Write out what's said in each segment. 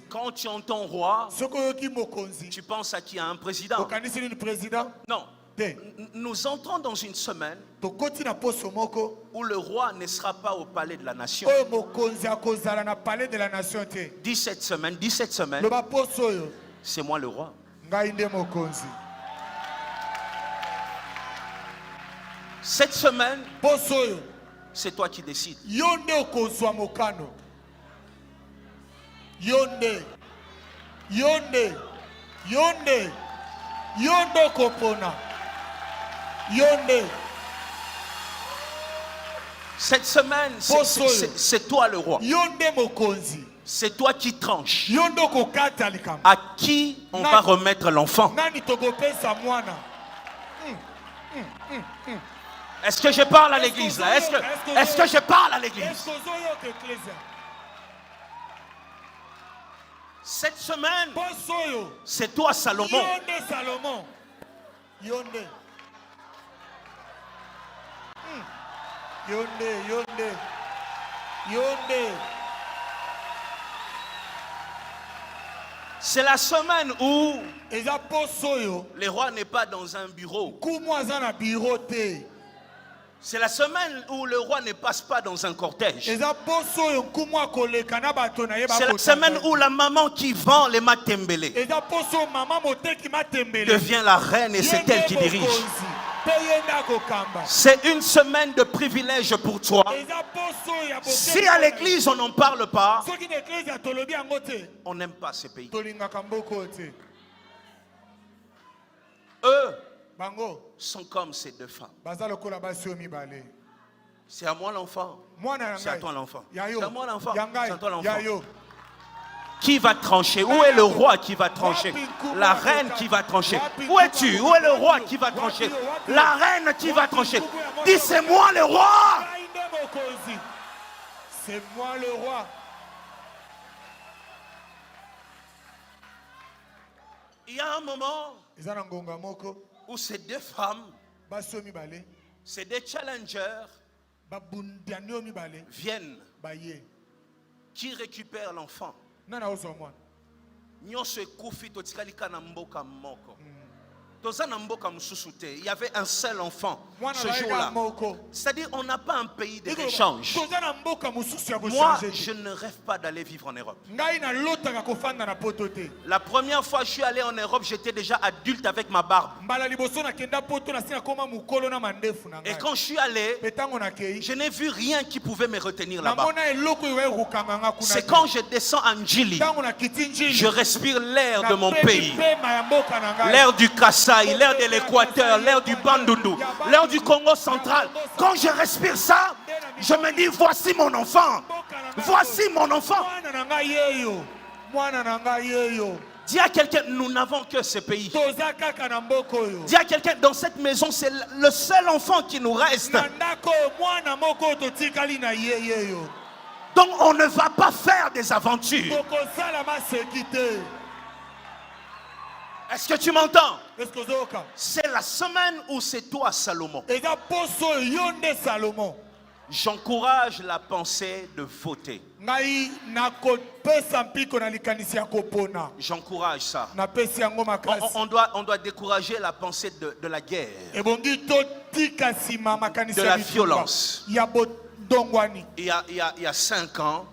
Quand tu entends roi, tu penses à qui? À un président? Non. Nous entrons dans une semaine où le roi ne sera pas au palais de la nation. 17 semaines, c'est moi le roi. Cette semaine, c'est toi qui décides. Cette semaine, c'est toi le roi. C'est toi qui tranches. À qui on va remettre l'enfant? Est-ce que je parle à l'église là? Est-ce que je parle à l'église? Cette semaine, c'est toi Salomon. C'est la semaine où le roi n'est pas dans un bureau. C'est la semaine où le roi ne passe pas dans un cortège. C'est la semaine où la maman qui vend les matembele devient la reine et c'est elle qui dirige. C'est une semaine de privilège pour toi. Si à l'église on n'en parle pas, on n'aime pas ce pays. Eux sont comme ces deux femmes. C'est à moi l'enfant. C'est à toi l'enfant. C'est à moi l'enfant. C'est à toi l'enfant. Qui va trancher? Où est le roi qui va trancher? La reine qui va trancher. Où es-tu? Où est le roi qui va trancher? La reine qui va trancher. Dis, c'est moi le roi. C'est moi le roi. Il y a un moment où ces deux femmes, ces deux challengers viennent, qui récupèrent l'enfant. Il y avait un seul enfant ce jour-là. C'est-à-dire on n'a pas un pays d'échange. Moi, je ne rêve pas d'aller vivre en Europe. La première fois que je suis allé en Europe, j'étais déjà adulte avec ma barbe. Et quand je suis allé, je n'ai vu rien qui pouvait me retenir là-bas. C'est quand je descends en Djili, je respire l'air de mon pays, l'air du Kassai, l'air de l'Équateur, l'air du Bandundu, l'air du Congo central. Quand je respire ça, je me dis, voici mon enfant. Voici mon enfant. Dis à quelqu'un, nous n'avons que ce pays. Dis à quelqu'un, dans cette maison, c'est le seul enfant qui nous reste. Donc on ne va pas faire des aventures. Est-ce que tu m'entends? C'est la semaine où c'est toi Salomon. J'encourage la pensée de voter. J'encourage ça. On doit décourager la pensée de la guerre, de la violence. Il y a 5 ans,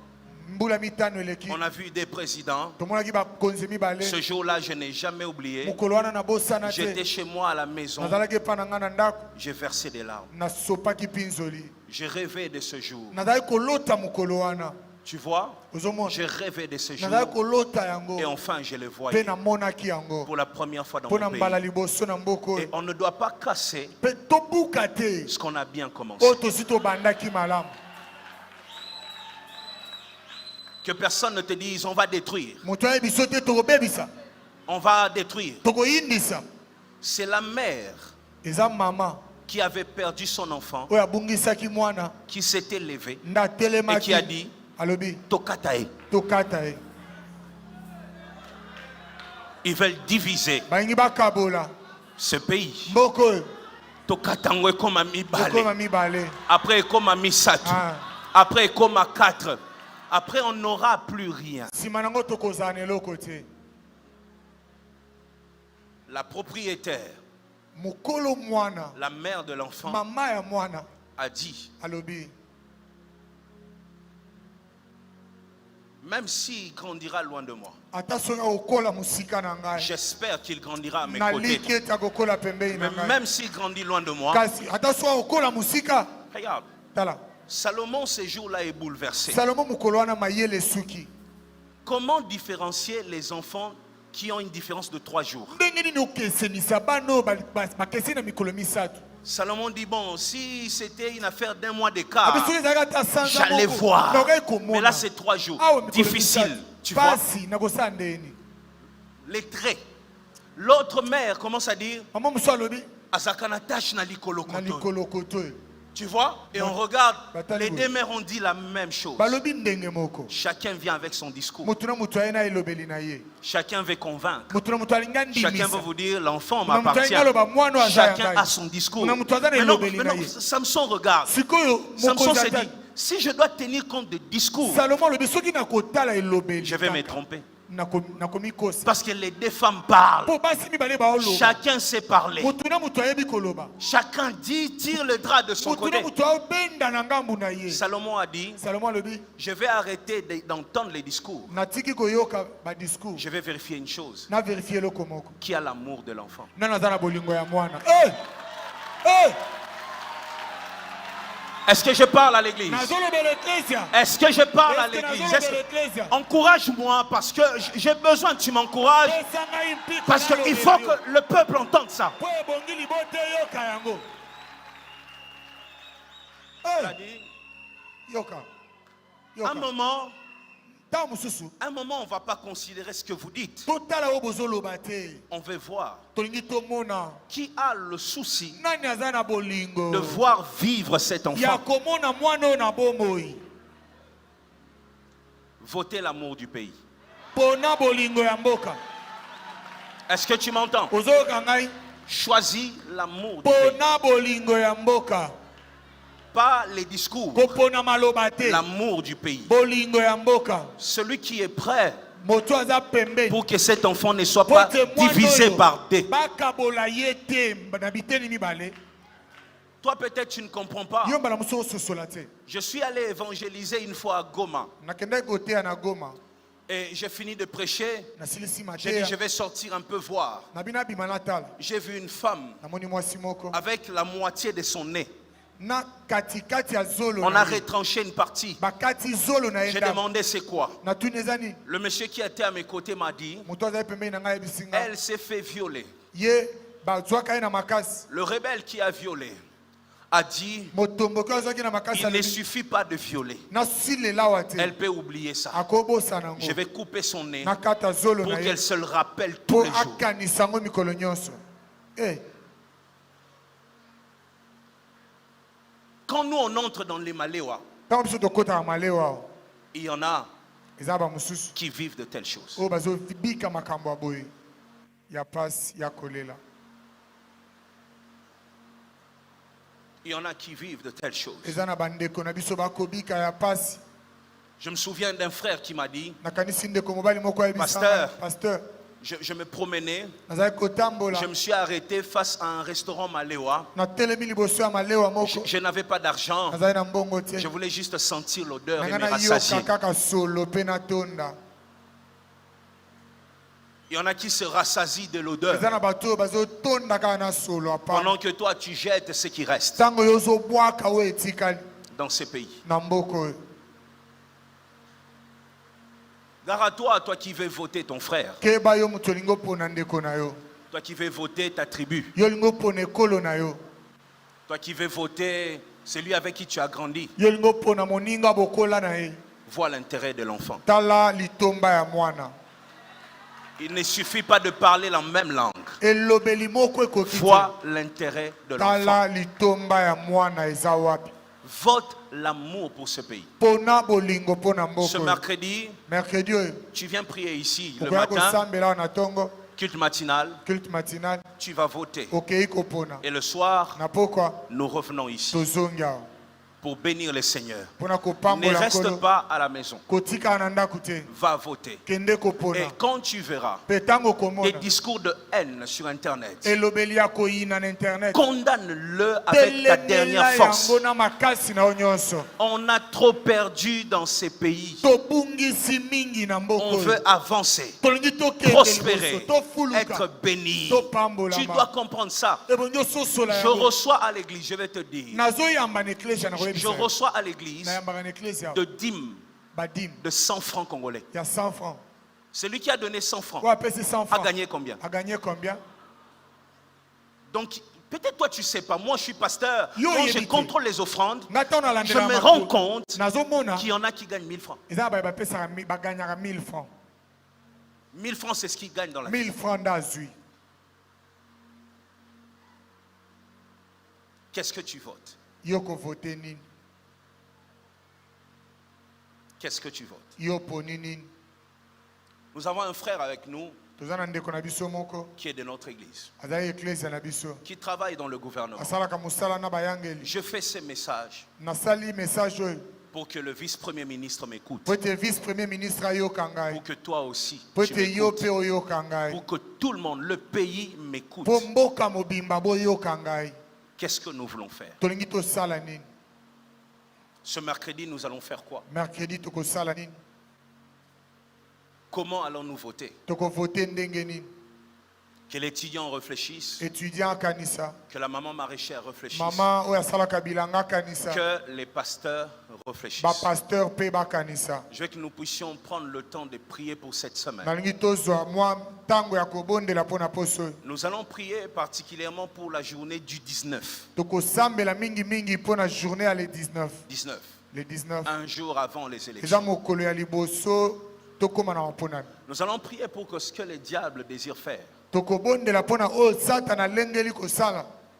on a vu des présidents. Ce jour-là, je n'ai jamais oublié. J'étais chez moi à la maison. J'ai versé des larmes. J'ai rêvé de ce jour. Tu vois, j'ai rêvé de ce jour. Et enfin, je le voyais pour la première fois dans mon pays. Et on ne doit pas casser ce qu'on a bien commencé. Que personne ne te dise on va détruire. On va détruire. C'est la mère qui avait perdu son enfant, qui s'était levée et qui a dit Tokatae. Ils veulent diviser ce pays. Tokatango comme mi balé. Après comme mi satu. Après comme 4. Après, on n'aura plus rien. La propriétaire, la mère de l'enfant, a dit, même s'il grandira loin de moi, j'espère qu'il grandira à mes côtés. Mais même s'il grandit loin de moi, regarde, Salomon ce jour-là est bouleversé. Comment différencier les enfants qui ont une différence de 3 jours? Salomon dit, bon, si c'était une affaire d'1 mois d'écart, j'allais voir. Mais là, c'est 3 jours. Difficile, tu vois. Les traits. L'autre mère commence à dire, Azakanatash na likolo koto. Tu vois? Et on regarde, les 2 mères ont dit la même chose. Chacun vient avec son discours. Chacun veut convaincre. Chacun veut vous dire, l'enfant m'appartient. Chacun a son discours. Mais non, Samson regarde. Samson s'est dit, si je dois tenir compte des discours, je vais me tromper. Parce que les 2 femmes parlent. Chacun sait parler. Chacun dit, tire le drap de son côté. Salomon a dit, je vais arrêter d'entendre les discours. Je vais vérifier une chose. Qui a l'amour de l'enfant? Est-ce que je parle à l'église? Est-ce que je parle à l'église? Encourage-moi parce que j'ai besoin que tu m'encourages. Parce qu'il faut que le peuple entende ça. Un moment, on ne va pas considérer ce que vous dites. On veut voir qui a le souci de voir vivre cet enfant. Votez l'amour du pays. Est-ce que tu m'entends? Choisis l'amour du pays. Pas les discours, l'amour du pays. Celui qui est prêt pour que cet enfant ne soit pas divisé par 2. Toi peut-être tu ne comprends pas. Je suis allé évangéliser une fois à Goma. Et j'ai fini de prêcher. J'ai dit je vais sortir un peu voir. J'ai vu une femme avec la moitié de son nez. On a retranché une partie. J'ai demandé c'est quoi. Le monsieur qui était à mes côtés m'a dit, elle s'est fait violer. Le rebelle qui a violé a dit, il ne suffit pas de violer. Elle peut oublier ça. Je vais couper son nez pour qu'elle se le rappelle tous les jours. Quand nous on entre dans les Maléwa, il y en a qui vivent de telles choses. Il y en a qui vivent de telles choses. Je me souviens d'un frère qui m'a dit, pasteur, je me promenais, je me suis arrêté face à un restaurant maléwa. Je n'avais pas d'argent, je voulais juste sentir l'odeur et me rassasier. Il y en a qui se rassasient de l'odeur pendant que toi tu jettes ce qui reste dans ces pays. Gare à toi, toi qui veux voter ton frère. Toi qui veux voter ta tribu. Toi qui veux voter celui avec qui tu as grandi. Vois l'intérêt de l'enfant. Il ne suffit pas de parler la même langue. Vois l'intérêt de l'enfant. Vote l'amour pour ce pays. Ce mercredi, tu viens prier ici le matin, culte matinal, tu vas voter. Et le soir, nous revenons ici. pour bénir les seigneurs. Ne reste pas à la maison. Va voter. Et quand tu verras des discours de haine sur Internet, condamne-le avec ta dernière force. On a trop perdu dans ces pays. On veut avancer, prospérer, être béni. Tu dois comprendre ça. Je reçois à l'église, je vais te dire. Je reçois à l'église de dîmes de 100 francs congolais. Celui qui a donné 100 francs a gagné combien? Donc, peut-être toi tu ne sais pas, moi je suis pasteur, quand je contrôle les offrandes, je me rends compte qu'il y en a qui gagnent 1000 francs. 1000 francs, c'est ce qu'ils gagnent dans la vie. 1000 francs d'azui. Qu'est-ce que tu votes? Qu'est-ce que tu votes? Nous avons un frère avec nous qui est de notre église, qui travaille dans le gouvernement. Je fais ces messages pour que le vice-premier ministre m'écoute, pour que toi aussi tu m'écoutes, pour que tout le monde, le pays m'écoute. Qu'est-ce que nous voulons faire? Ce mercredi, nous allons faire quoi? Comment allons-nous voter? Que l'étudiant réfléchisse, que la maman maraîchère réfléchisse, que les pasteurs réfléchissent. Je veux que nous puissions prendre le temps de prier pour cette semaine. Nous allons prier particulièrement pour la journée du 19. 19. Un jour avant les élections. Nous allons prier pour que ce que le diable désire faire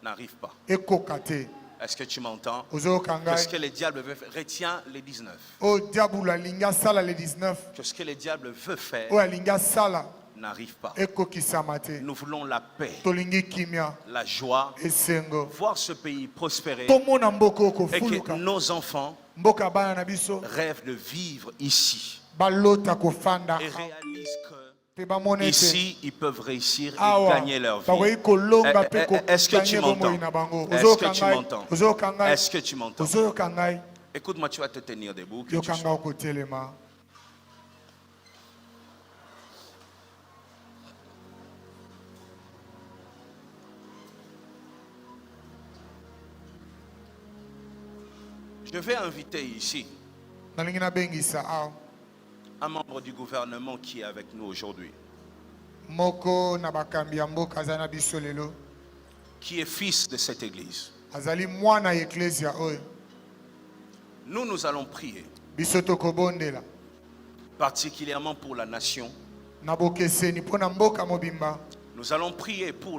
n'arrive pas. Est-ce que tu m'entends? Que ce que le diable veut faire, retiens les 19. Que ce que le diable veut faire n'arrive pas. Nous voulons la paix, la joie, voir ce pays prospérer et que nos enfants rêvent de vivre ici et réalisent que ici, ils peuvent réussir et gagner leur vie. Est-ce que tu m'entends? Est-ce que tu m'entends? Est-ce que tu m'entends? Écoute-moi, tu vas te tenir debout. Je vais inviter ici un membre du gouvernement qui est avec nous aujourd'hui, qui est fils de cette église. Nous allons prier particulièrement pour la nation. Nous allons prier pour